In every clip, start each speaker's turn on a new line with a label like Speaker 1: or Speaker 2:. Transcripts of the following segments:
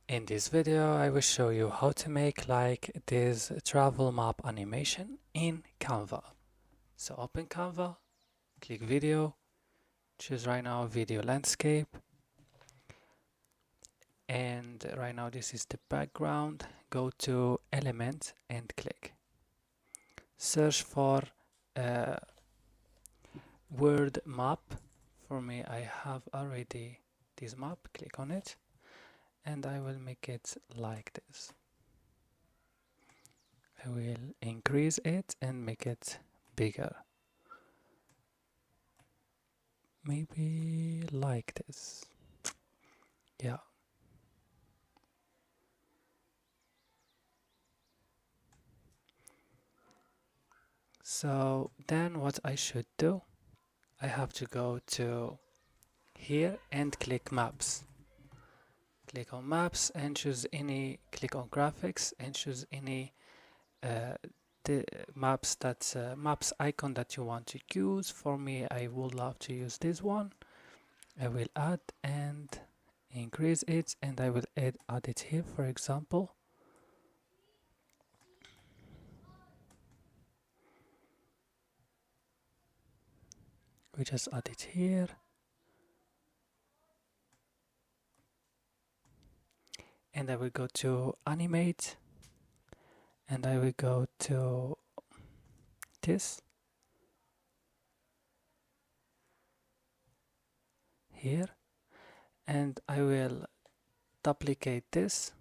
Speaker 1: In this video, I will show you how to make like this travel map animation in Canva. So open Canva, click video, choose right now video landscape, and right now this is the background. Go to element and click. Search for word map. For me, I have already this map. Click on it, and I will make it like this. I will increase it and make it bigger. Maybe like this. Yeah. So then what I should do, I have to go to here and click maps. Click on maps and choose any, click on graphics and choose any the maps icon that you want to use. For me, I would love to use this one. I will add and increase it, and I will add it here, for example. We just add it here. And I will go to animate, and I will go to this here, and I will duplicate this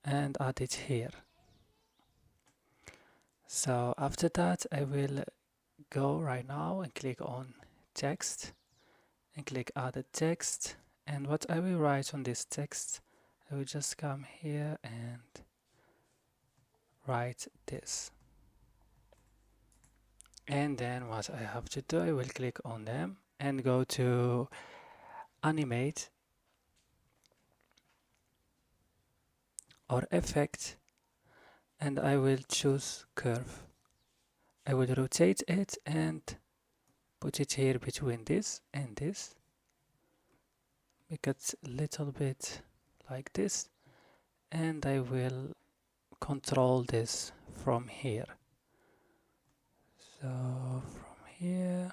Speaker 1: and add it here. So after that, I will go right now and click on text and click add a text, and what I will write on this text, I will just come here and write this. And then what I have to do, I will click on them and go to animate or effect, and I will choose curve. I will rotate it and put it here between this and this. Make it a little bit like this, and I will control this from here. So from here,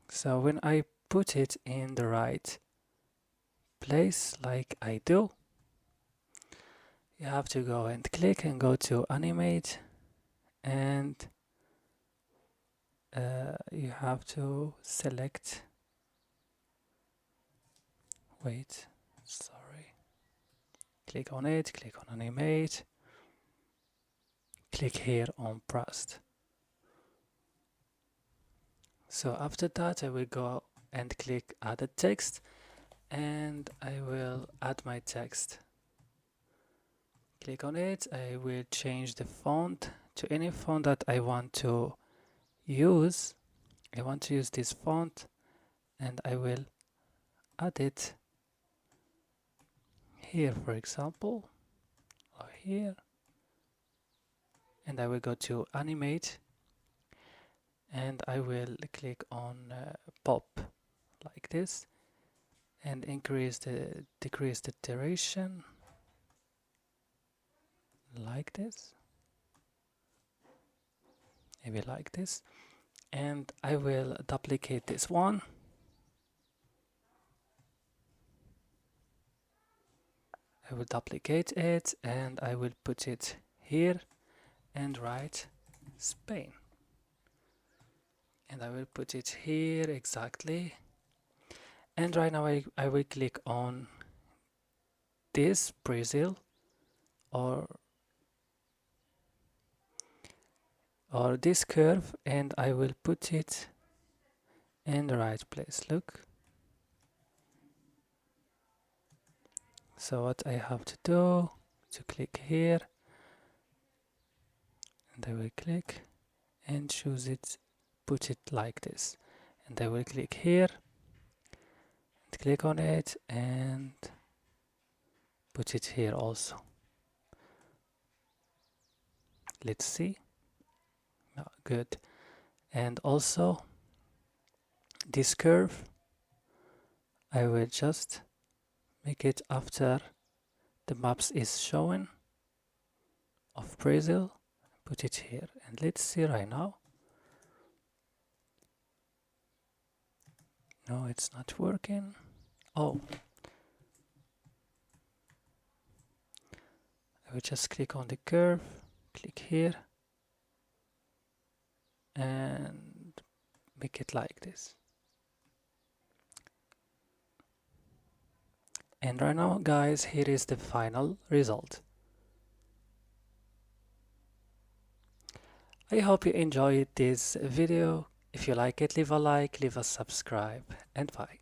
Speaker 1: so when I put it in the right place like I do, you have to go and click and go to animate, and you have to select, wait, sorry, click on it, click on animate, click here on pressed. So after that, I will go and click add a text, and I will add my text. Click on it. I will change the font to any font that I want to use. I want to use this font, and I will add it here, for example, or here, and I will go to animate, and I will click on pop like this, and decrease the duration like this, maybe like this, and I will duplicate this one. I will duplicate it and I will put it here and write Spain. And I will put it here exactly. And right now I will click on this Brazil or this curve, and I will put it in the right place. Look. So what I have to do, to click here, and I will click and choose it, put it like this, and I will click here and click on it and put it here also. Let's see. Oh, good. And also this curve, I will just make it after the maps is shown of Brazil, put it here, and let's see right now. No, it's not working. Oh, I will just click on the curve, click here, and make it like this. And right now, guys, here is the final result. I hope you enjoyed this video. If you like it, leave a like, leave a subscribe, and bye.